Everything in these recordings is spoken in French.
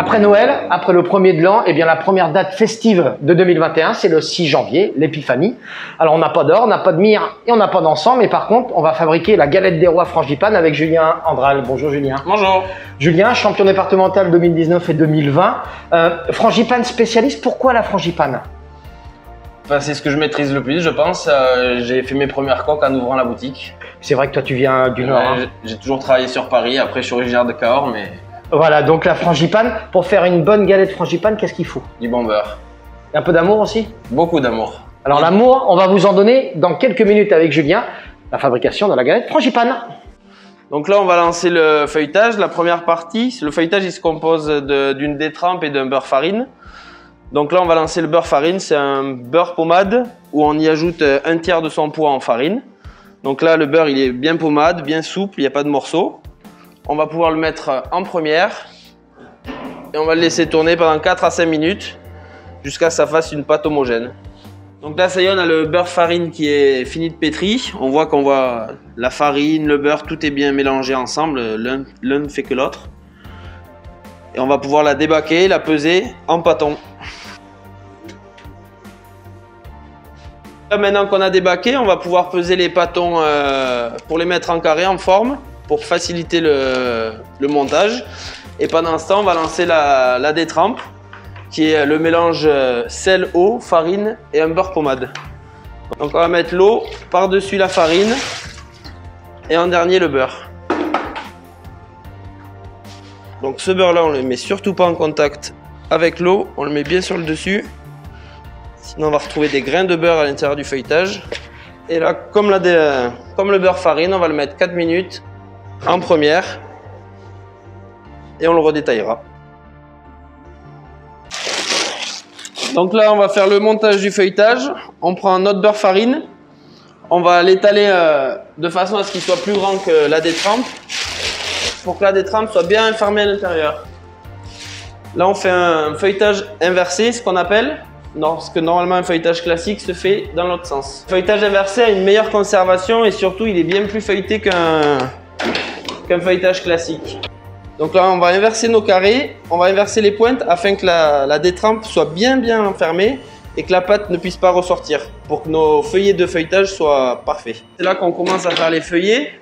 Après Noël, après le premier de l'an, eh bien la première date festive de 2021, c'est le 6 janvier, l'épiphanie. Alors on n'a pas d'or, on n'a pas de myrrhe et on n'a pas d'encens, mais par contre, on va fabriquer la galette des rois frangipane avec Julien Andral. Bonjour Julien. Bonjour. Julien, champion départemental 2019 et 2020. Frangipane spécialiste, pourquoi la frangipane? Enfin, c'est ce que je maîtrise le plus, je pense. J'ai fait mes premières coques en ouvrant la boutique. C'est vrai que toi tu viens du Nord. Hein. J'ai toujours travaillé sur Paris, après je suis originaire de Cahors, mais... Voilà, donc la frangipane, pour faire une bonne galette frangipane, qu'est-ce qu'il faut? Du bon beurre. Un peu d'amour aussi? Beaucoup d'amour. Alors l'amour, on va vous en donner dans quelques minutes avec Julien, la fabrication de la galette frangipane. Donc là, on va lancer le feuilletage, la première partie. Le feuilletage, il se compose d'une détrempe et d'un beurre farine. Donc là, on va lancer le beurre farine. C'est un beurre pommade où on y ajoute un tiers de son poids en farine. Donc là, le beurre, il est bien pommade, bien souple, il n'y a pas de morceaux. On va pouvoir le mettre en première et on va le laisser tourner pendant 4 à 5 minutes jusqu'à ce que ça fasse une pâte homogène. Donc là, ça y est, on a le beurre farine qui est fini de pétri. On voit la farine, le beurre, tout est bien mélangé ensemble. L'un ne fait que l'autre. Et on va pouvoir la débaquer, la peser en pâton. Là, maintenant qu'on a débaqué, on va pouvoir peser les pâtons pour les mettre en carré, en forme, pour faciliter le montage. Et pendant ce temps, on va lancer la détrempe, qui est le mélange sel, eau, farine et un beurre pommade. Donc on va mettre l'eau par-dessus la farine et en dernier le beurre. Donc ce beurre là, on ne le met surtout pas en contact avec l'eau, on le met bien sur le dessus. Sinon on va retrouver des grains de beurre à l'intérieur du feuilletage. Et là, comme le beurre farine, on va le mettre 4 minutes en première et on le redétaillera. Donc là, on va faire le montage du feuilletage. On prend notre beurre farine, on va l'étaler de façon à ce qu'il soit plus grand que la détrempe pour que la détrempe soit bien fermée à l'intérieur. Là, on fait un feuilletage inversé, ce qu'on appelle, parce que normalement un feuilletage classique se fait dans l'autre sens. Le feuilletage inversé a une meilleure conservation et surtout il est bien plus feuilleté qu'un feuilletage classique. Donc là, on va inverser nos carrés, on va inverser les pointes afin que la détrempe soit bien fermée et que la pâte ne puisse pas ressortir pour que nos feuillets de feuilletage soient parfaits. C'est là qu'on commence à faire les feuillets.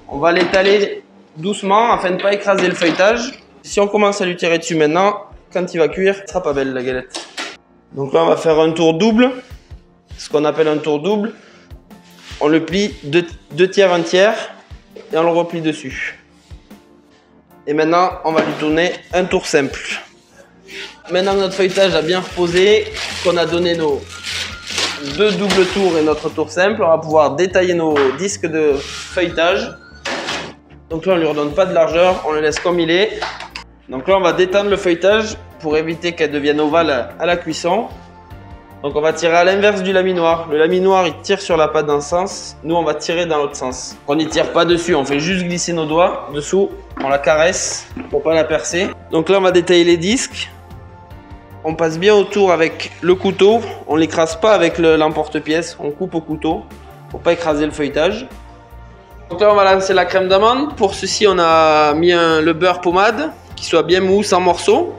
On va l'étaler doucement afin de ne pas écraser le feuilletage. Si on commence à lui tirer dessus maintenant, quand il va cuire, ce sera pas belle la galette. Donc là, on va faire un tour double, ce qu'on appelle un tour double. On le plie 2 tiers, 1 tiers et on le replie dessus. Et maintenant, on va lui tourner un tour simple. Maintenant que notre feuilletage a bien reposé, qu'on a donné nos 2 doubles tours et notre tour simple, on va pouvoir détailler nos disques de feuilletage. Donc là, on ne lui redonne pas de largeur, on le laisse comme il est. Donc là, on va détendre le feuilletage pour éviter qu'elle devienne ovale à la cuisson. Donc on va tirer à l'inverse du laminoir. Le laminoir, il tire sur la pâte dans un sens. Nous, on va tirer dans l'autre sens. On n'y tire pas dessus, on fait juste glisser nos doigts dessous. On la caresse pour pas la percer. Donc là, on va détailler les disques. On passe bien autour avec le couteau. On l'écrase pas avec l'emporte-pièce. On coupe au couteau pour pas écraser le feuilletage. Donc là, on va lancer la crème d'amande. Pour ceci, on a mis le beurre pommade qui soit bien mou, sans morceaux.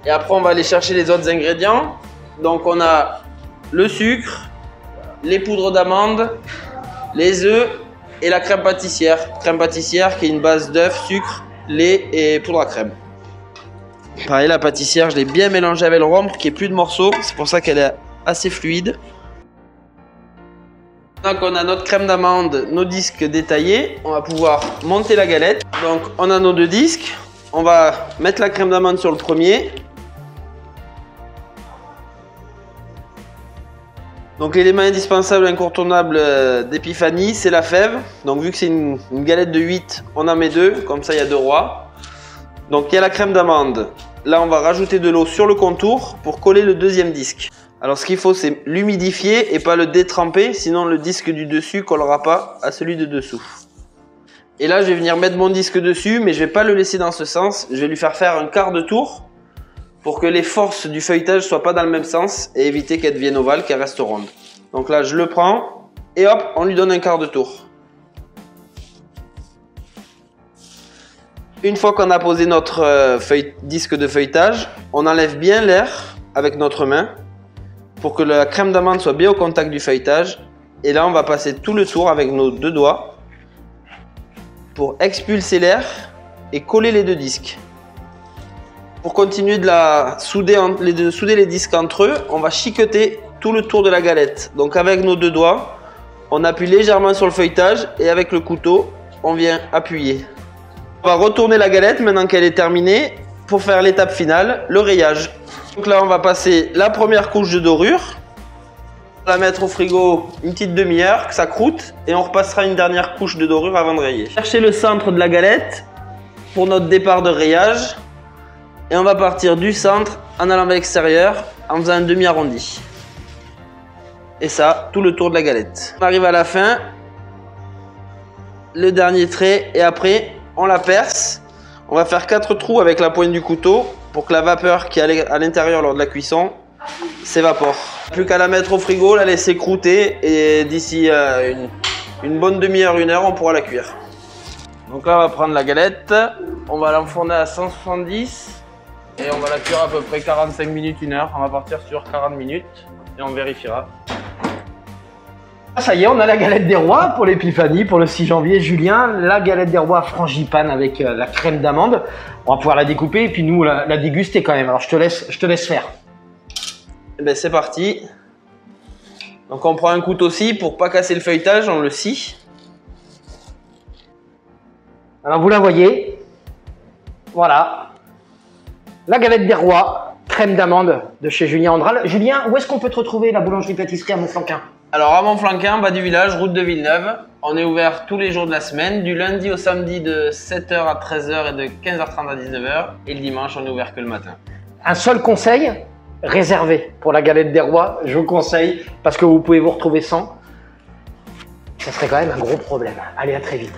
Et après, on va aller chercher les autres ingrédients. Donc on a le sucre, les poudres d'amande, les œufs et la crème pâtissière. Crème pâtissière qui est une base d'œufs, sucre, lait et poudre à crème. Pareil, la pâtissière, je l'ai bien mélangée avec le rhum pour qu'il n'y ait plus de morceaux. C'est pour ça qu'elle est assez fluide. Donc on a notre crème d'amande, nos disques détaillés. On va pouvoir monter la galette. Donc on a nos 2 disques. On va mettre la crème d'amande sur le premier. Donc l'élément indispensable, incontournable d'épiphanie, c'est la fève. Donc vu que c'est une galette de 8, on en met 2, comme ça il y a 2 rois. Donc il y a la crème d'amande. Là on va rajouter de l'eau sur le contour pour coller le deuxième disque. Alors ce qu'il faut, c'est l'humidifier et pas le détremper, sinon le disque du dessus collera pas à celui de dessous. Et là je vais venir mettre mon disque dessus, mais je vais pas le laisser dans ce sens. Je vais lui faire un quart de tour pour que les forces du feuilletage soient pas dans le même sens et éviter qu'elle devienne ovale, qu'elle reste ronde. Donc là, je le prends et hop, on lui donne un quart de tour. Une fois qu'on a posé notre disque de feuilletage, on enlève bien l'air avec notre main pour que la crème d'amande soit bien au contact du feuilletage. Et là, on va passer tout le tour avec nos 2 doigts pour expulser l'air et coller les 2 disques. Pour continuer de souder les disques entre eux, on va chiqueter tout le tour de la galette. Donc avec nos 2 doigts, on appuie légèrement sur le feuilletage et avec le couteau, on vient appuyer. On va retourner la galette maintenant qu'elle est terminée pour faire l'étape finale, le rayage. Donc là, on va passer la première couche de dorure. On va la mettre au frigo une petite demi-heure, que ça croûte, et on repassera une dernière couche de dorure avant de rayer. Cherchez le centre de la galette pour notre départ de rayage. Et on va partir du centre en allant vers l'extérieur en faisant un demi-arrondi. Et ça, tout le tour de la galette. On arrive à la fin, le dernier trait, et après, on la perce. On va faire 4 trous avec la pointe du couteau pour que la vapeur qui est à l'intérieur lors de la cuisson s'évapore. Plus qu'à la mettre au frigo, la laisser croûter et d'ici une bonne demi-heure, 1 heure, on pourra la cuire. Donc là, on va prendre la galette, on va l'enfourner à 170 et on va la cuire à peu près 45 minutes, 1 heure. On va partir sur 40 minutes et on vérifiera. Ça y est, on a la galette des rois pour l'épiphanie, pour le 6 janvier. Julien, la galette des rois frangipane avec la crème d'amande. On va pouvoir la découper et puis nous la déguster quand même. Alors je te laisse faire. Et ben c'est parti. Donc on prend un couteau scie pour pas casser le feuilletage, on le scie. Alors vous la voyez, voilà, la galette des rois, crème d'amande de chez Julien Andral. Julien, où est-ce qu'on peut te retrouver la boulangerie-pâtisserie à Montflanquin? Alors à Montflanquin, bas du village, route de Villeneuve. On est ouvert tous les jours de la semaine, du lundi au samedi de 7h à 13h et de 15h30 à 19h. Et le dimanche, on est ouvert que le matin. Un seul conseil, réservé pour la galette des rois, je vous conseille, parce que vous pouvez vous retrouver sans. Ça serait quand même un gros problème. Allez, à très vite.